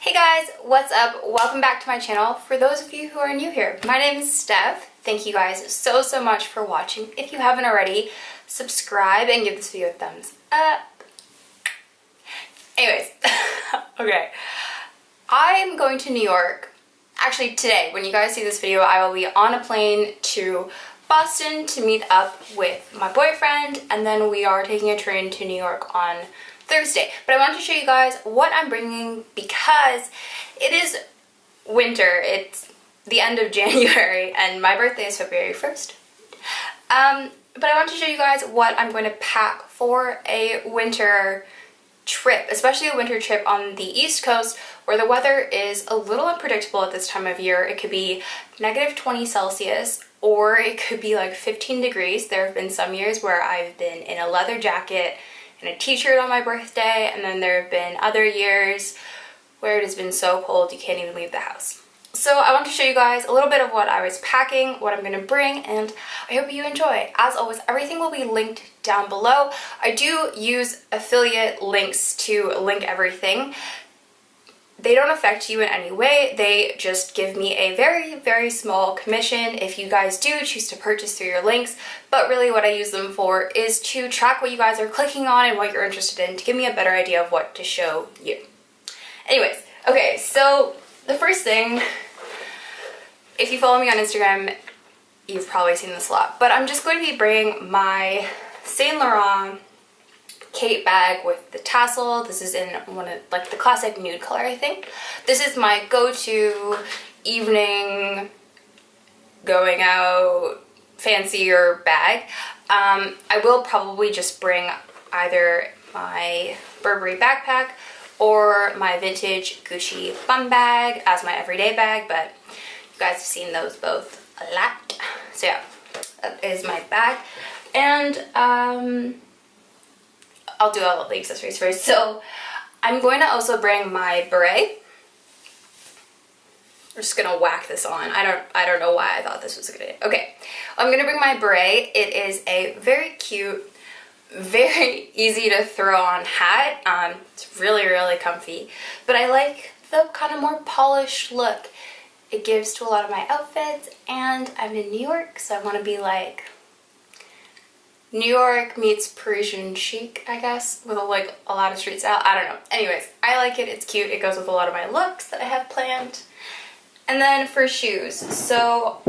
Hey guys, what's up? Welcome back to my channel. For those of you who are new here, my name is Steph. Thank you guys so much for watching. If you haven't already, subscribe and give this video a thumbs up. Anyways, okay. I'm going to New York. Actually, today, when you guys see this video, I will be on a plane to Boston to meet up with my boyfriend, and then we are taking a train to New York on Thursday. But I wanted to show you guys what I'm bringing because it is winter. It's the end of January and my birthday is February 1st. But I want to show you guys what I'm going to pack for a winter trip, especially a winter trip on the East Coast where the weather is a little unpredictable at this time of year. It could be -20°C or it could be like 15 degrees. There have been some years where I've been in a leather jacket and a t-shirt on my birthday, and then there have been other years where it has been so cold you can't even leave the house. So I want to show you guys a little bit of what I was packing, what I'm going to bring, and I hope you enjoy. As always, everything will be linked down below. I do use affiliate links to link everything. They don't affect you in any way. They just give me a very small commission if you guys do choose to purchase through your links. But really what I use them for is to track what you guys are clicking on and what you're interested in to give me a better idea of what to show you. Anyways, okay, so the first thing, if you follow me on Instagram, you've probably seen this a lot, but I'm just going to be bringing my Saint Laurent Kate bag with the tassel. This is in one of like the classic nude color, I think. This is my go-to evening going out fancier bag. I will probably just bring either my Burberry backpack or my vintage Gucci bum bag as my everyday bag, but you guys have seen those both a lot. So yeah, that is my bag. And I'll do all of the accessories first. So I'm going to also bring my beret. I'm just gonna whack this on. I don't know why I thought this was a good idea. Okay, I'm gonna bring my beret. It is a very cute, very easy to throw on hat. It's really comfy, but I like the kind of more polished look it gives to a lot of my outfits, and I'm in New York, so I want to be like New York meets Parisian chic, I guess, with a lot of street style. I don't know. Anyways, I like it. It's cute. It goes with a lot of my looks that I have planned. And then for shoes, so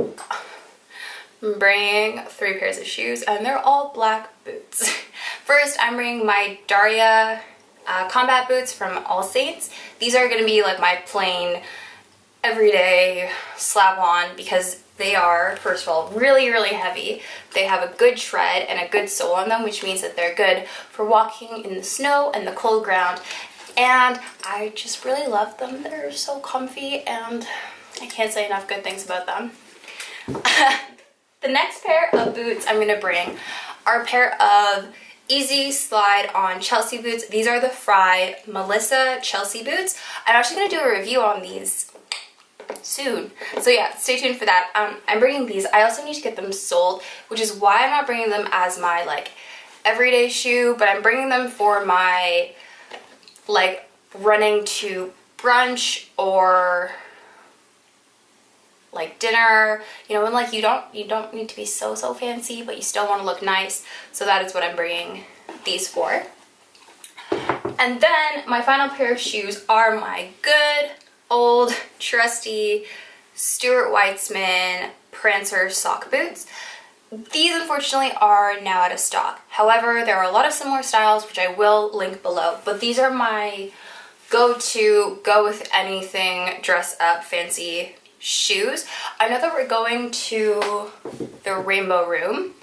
I'm bringing 3 pairs of shoes, and they're all black boots. First, I'm bringing my Daria combat boots from All Saints. These are going to be like my plain, everyday slap on because they are, first of all, really heavy. They have a good tread and a good sole on them, which means that they're good for walking in the snow and the cold ground. And I just really love them. They're so comfy and I can't say enough good things about them. The next pair of boots I'm gonna bring are a pair of easy slide on Chelsea boots. These are the Fry Melissa Chelsea boots. I'm actually gonna do a review on these soon, so yeah, stay tuned for that. I'm bringing these. I also need to get them soled, which is why I'm not bringing them as my like everyday shoe, but I'm bringing them for my like running to brunch or like dinner, you know, when like you don't need to be so fancy, but you still want to look nice. So that is what I'm bringing these for. And then my final pair of shoes are my good old trusty Stuart Weitzman Prancer sock boots. These unfortunately are now out of stock. However, there are a lot of similar styles which I will link below, but these are my go-to, go with anything, dress up fancy shoes. I know that we're going to the Rainbow Room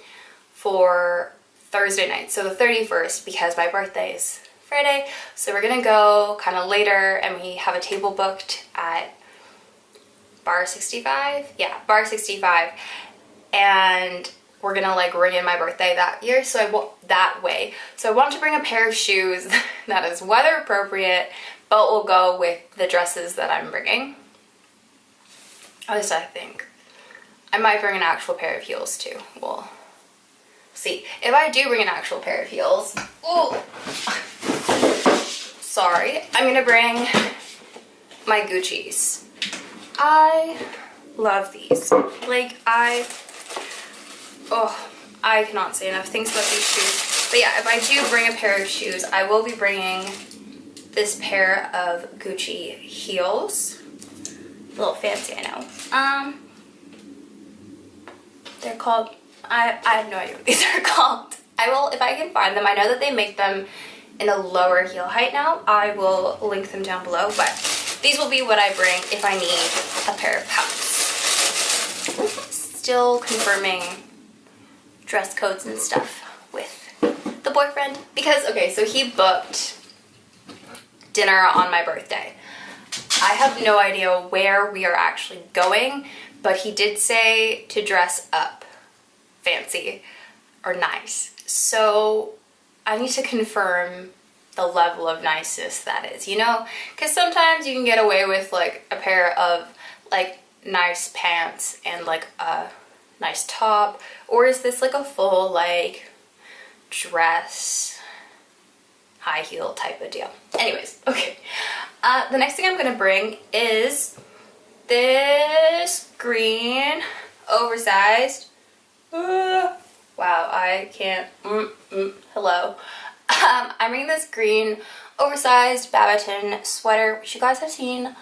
for Thursday night, so the 31st, because my birthday is Friday, so we're gonna go kind of later and we have a table booked at Bar 65. Yeah, Bar 65, and we're gonna like ring in my birthday that year, so I want to bring a pair of shoes that is weather appropriate but will go with the dresses that I'm bringing. At least I think. I might bring an actual pair of heels too. We'll see. If I do bring an actual pair of heels, ooh, sorry, I'm gonna bring my Gucci's. I love these. Like, I cannot say enough things about these shoes. But yeah, if I do bring a pair of shoes, I will be bringing this pair of Gucci heels. A little fancy, I know. They're called, I have no idea what these are called. I will, if I can find them. I know that they make them in a lower heel height now. I will link them down below, but these will be what I bring if I need a pair of pumps. Still confirming dress codes and stuff with the boyfriend. Because, okay, so he booked dinner on my birthday. I have no idea where we are actually going, but he did say to dress up fancy or nice. So I need to confirm the level of niceness that is, you know? Because sometimes you can get away with like a pair of like nice pants and like a nice top, or is this like a full like dress high heel type of deal? Anyways, okay. The next thing I'm gonna bring is this green oversized, wow, I can't, hello. I'm bringing this green oversized Babaton sweater, which you guys have seen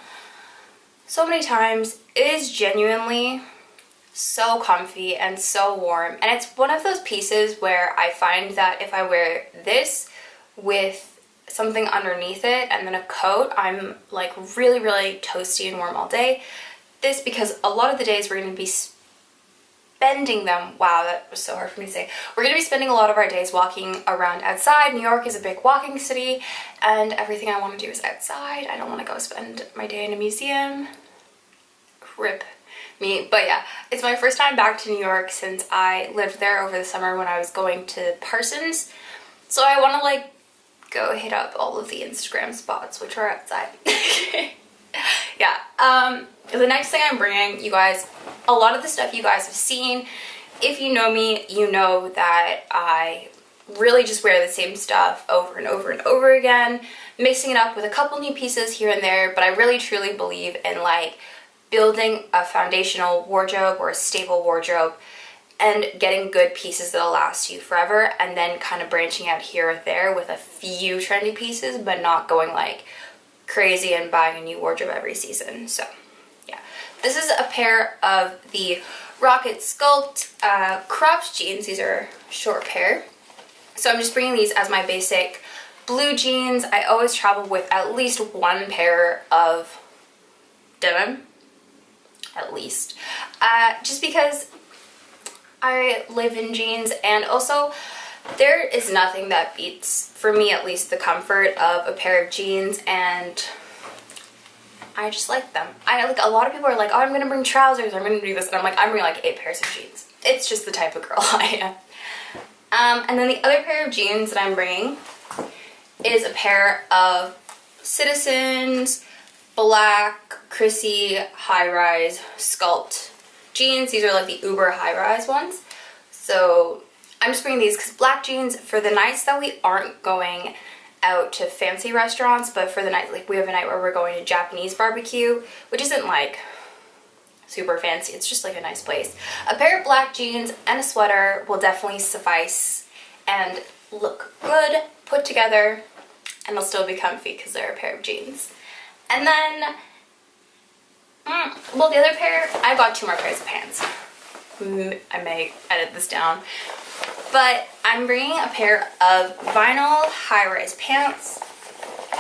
so many times. It is genuinely so comfy and so warm, and it's one of those pieces where I find that if I wear this with something underneath it and then a coat, I'm like really, really toasty and warm all day. This, because a lot of the days we're going to be spending them, wow, that was so hard for me to say. We're going to be spending a lot of our days walking around outside. New York is a big walking city, and everything I want to do is outside. I don't want to go spend my day in a museum. Rip me. But yeah, it's my first time back to New York since I lived there over the summer when I was going to Parsons. So I want to like go hit up all of the Instagram spots which are outside. Yeah, the next thing I'm bringing, you guys, a lot of the stuff you guys have seen. If you know me, you know that I really just wear the same stuff over and over and over again, mixing it up with a couple new pieces here and there, but I really truly believe in like building a foundational wardrobe or a stable wardrobe and getting good pieces that'll last you forever, and then kind of branching out here or there with a few trendy pieces, but not going like crazy and buying a new wardrobe every season. So yeah, this is a pair of the Rocket Sculpt cropped jeans. These are a short pair. So I'm just bringing these as my basic blue jeans. I always travel with at least one pair of denim, at least, just because I live in jeans, and also there is nothing that beats, for me at least, the comfort of a pair of jeans, and I just like them. I like, a lot of people are like, oh, I'm gonna bring trousers, I'm gonna do this, and I'm like, I'm bringing like 8 pairs of jeans. It's just the type of girl I am. And then the other pair of jeans that I'm bringing is a pair of Citizens black Chrissy high-rise sculpt jeans. These are like the uber high-rise ones. So I'm just bringing these because black jeans for the nights that we aren't going out to fancy restaurants, but for the night, like we have a night where we're going to Japanese barbecue, which isn't like super fancy, it's just like a nice place. A pair of black jeans and a sweater will definitely suffice and look good put together, and they'll still be comfy because they're a pair of jeans. And then, well, the other pair, I got 2 more pairs of pants. I may edit this down. But I'm bringing a pair of vinyl high-rise pants.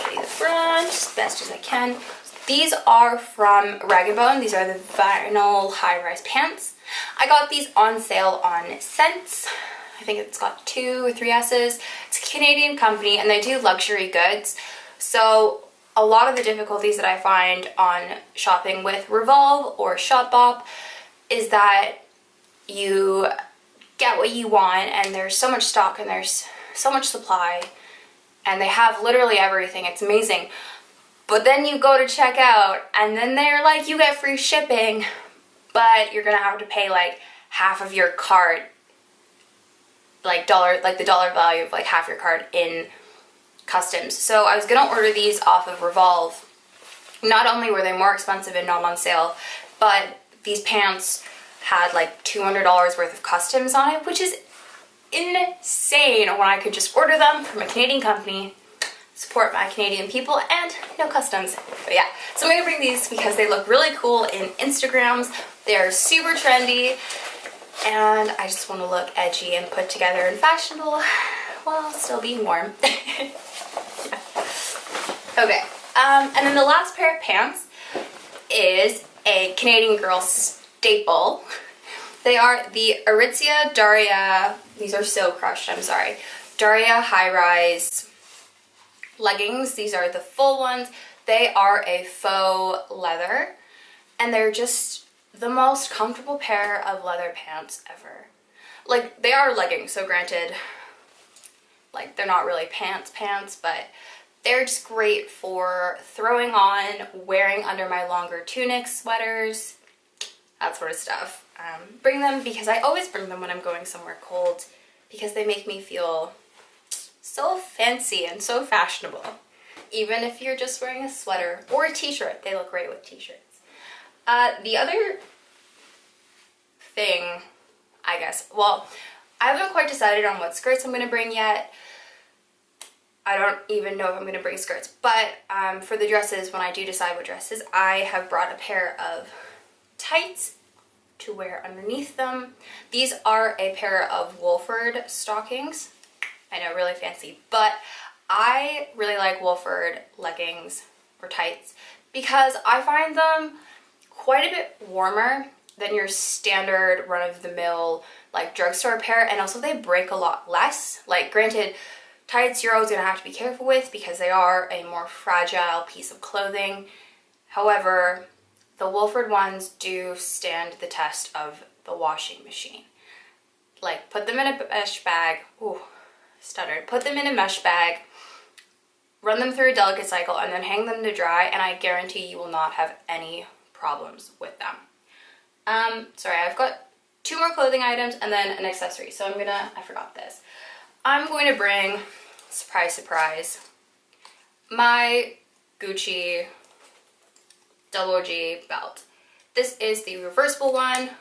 Show you the front as best as I can. These are from Rag & Bone. These are the vinyl high-rise pants. I got these on sale on Sense. I think it's got 2 or 3 S's. It's a Canadian company, and they do luxury goods. So a lot of the difficulties that I find on shopping with Revolve or Shopbop is that you get what you want, and there's so much stock and there's so much supply, and they have literally everything. It's amazing. But then you go to check out, and then they're like, you get free shipping, but you're gonna have to pay like half of your cart, like the dollar value of like half your cart in customs. So I was gonna order these off of Revolve, Not only were they more expensive and not on sale, but these pants had like $200 worth of customs on it, which is insane when I could just order them from a Canadian company, support my Canadian people, and no customs. But yeah, so I'm gonna bring these because they look really cool in Instagrams. They're super trendy, and I just want to look edgy and put together and fashionable while still being warm. Yeah. Okay, and then the last pair of pants is a Canadian girl staple. They are the Aritzia Daria, these are so crushed, I'm sorry, Daria High Rise leggings. These are the full ones. They are a faux leather, and they're just the most comfortable pair of leather pants ever. Like, they are leggings, so granted, like, they're not really pants, but they're just great for throwing on, wearing under my longer tunics, sweaters, that sort of stuff. Bring them because I always bring them when I'm going somewhere cold because they make me feel so fancy and so fashionable. Even if you're just wearing a sweater or a t-shirt, they look great with t-shirts. The other thing, I guess, well, I haven't quite decided on what skirts I'm going to bring yet. I don't even know if I'm going to bring skirts, but for the dresses, when I do decide what dresses, I have brought a pair of tights to wear underneath them. These are a pair of Wolford stockings. I know, really fancy, but I really like Wolford leggings or tights because I find them quite a bit warmer than your standard run-of-the-mill like drugstore pair, and also they break a lot less. Like, granted, tights you're always going to have to be careful with because they are a more fragile piece of clothing. However, the Wolford ones do stand the test of the washing machine. Like, put them in a mesh bag, ooh, stuttered, put them in a mesh bag, run them through a delicate cycle, and then hang them to dry, and I guarantee you will not have any problems with them. Sorry, I've got 2 more clothing items and then an accessory. So I forgot this. I'm going to bring, surprise, surprise, my Gucci Double G belt. This is the reversible one,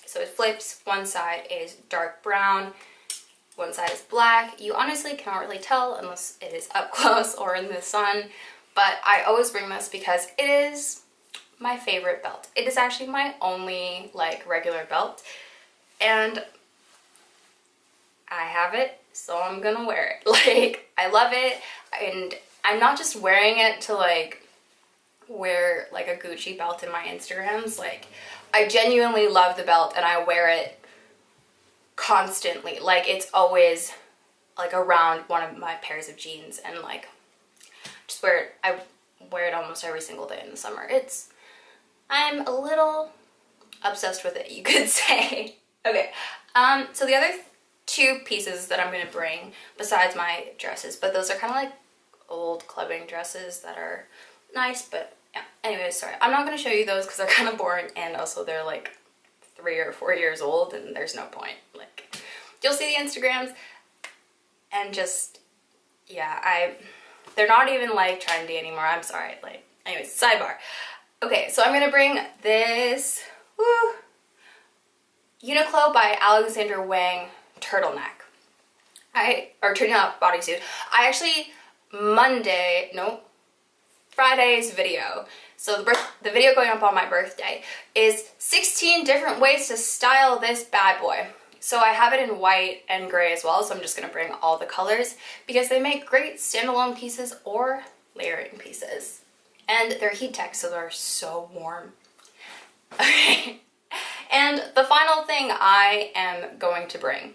so it flips. One side is dark brown, one side is black. You honestly cannot really tell unless it is up close or in the sun, but I always bring this because it is my favorite belt. It is actually my only like regular belt, and I have it, so I'm gonna wear it. Like, I love it, and I'm not just wearing it to like wear like a Gucci belt in my Instagrams. Like, I genuinely love the belt and I wear it constantly. Like, it's always like around one of my pairs of jeans, and like just wear it. I wear it almost every single day in the summer. I'm a little obsessed with it, you could say. Okay, so the other 2 pieces that I'm going to bring besides my dresses, but those are kind of like old clubbing dresses that are nice, but yeah. Anyways, sorry, I'm not going to show you those because they're kind of boring, and also they're like 3 or 4 years old, and there's no point. Like, you'll see the Instagrams, and just, yeah, they're not even like trendy anymore. I'm sorry. Like, anyways, sidebar. Okay, so I'm going to bring this, Uniqlo by Alexander Wang turtleneck. Or turtleneck bodysuit. I actually, Friday's video, so the video going up on my birthday, is 16 different ways to style this bad boy. So I have it in white and gray as well, so I'm just going to bring all the colors because they make great standalone pieces or layering pieces. And they're heat tech, so they're so warm. Okay. And the final thing I am going to bring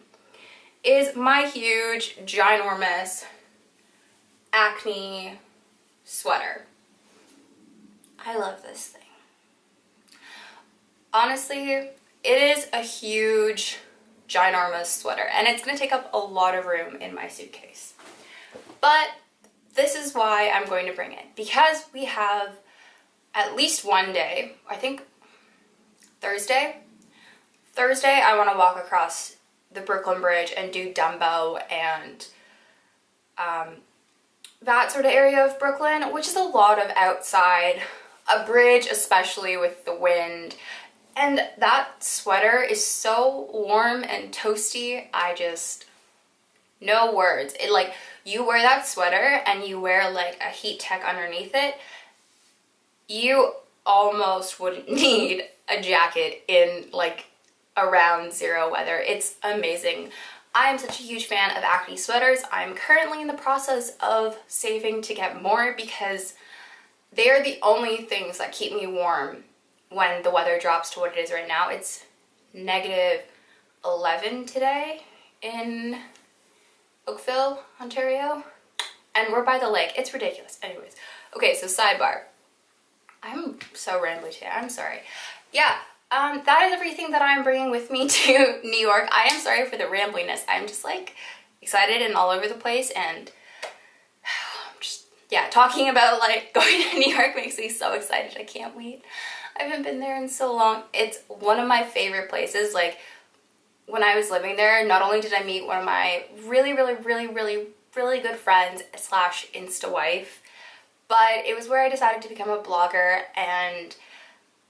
is my huge, ginormous Acne sweater. I love this thing. Honestly, it is a huge, ginormous sweater, and it's going to take up a lot of room in my suitcase. But this is why I'm going to bring it, because we have at least one day, I think Thursday, I want to walk across the Brooklyn Bridge and do Dumbo and that sort of area of Brooklyn, which is a lot of outside a bridge, especially with the wind. And that sweater is so warm and toasty. No words. It like, you wear that sweater and you wear like a heat tech underneath it, you almost wouldn't need a jacket in like around zero weather. It's amazing. I am such a huge fan of Acne sweaters. I'm currently in the process of saving to get more because they are the only things that keep me warm when the weather drops to what it is right now. It's -11 today in Oakville, Ontario, and we're by the lake. It's ridiculous. Anyways, okay, so sidebar. I'm so rambly today. I'm sorry. Yeah, that is everything that I'm bringing with me to New York. I am sorry for the rambliness. I'm just like excited and all over the place, and yeah, talking about like going to New York makes me so excited. I can't wait. I haven't been there in so long. It's one of my favorite places. Like, when I was living there, not only did I meet one of my really good friends slash Insta wife, but it was where I decided to become a blogger, and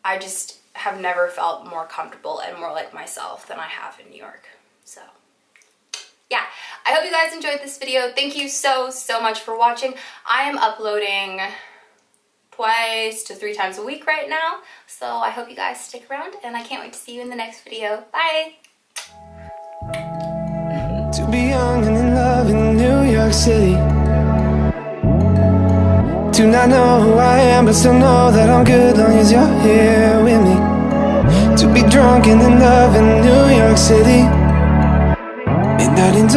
I just have never felt more comfortable and more like myself than I have in New York. So yeah, I hope you guys enjoyed this video. Thank you so much for watching. I am uploading 2 to 3 times a week right now, so I hope you guys stick around, and I can't wait to see you in the next video. Bye! To be young and in love in New York City, to not know who I am but still know that I'm good long as you're here with me. To be drunk and in love in New York City, midnight into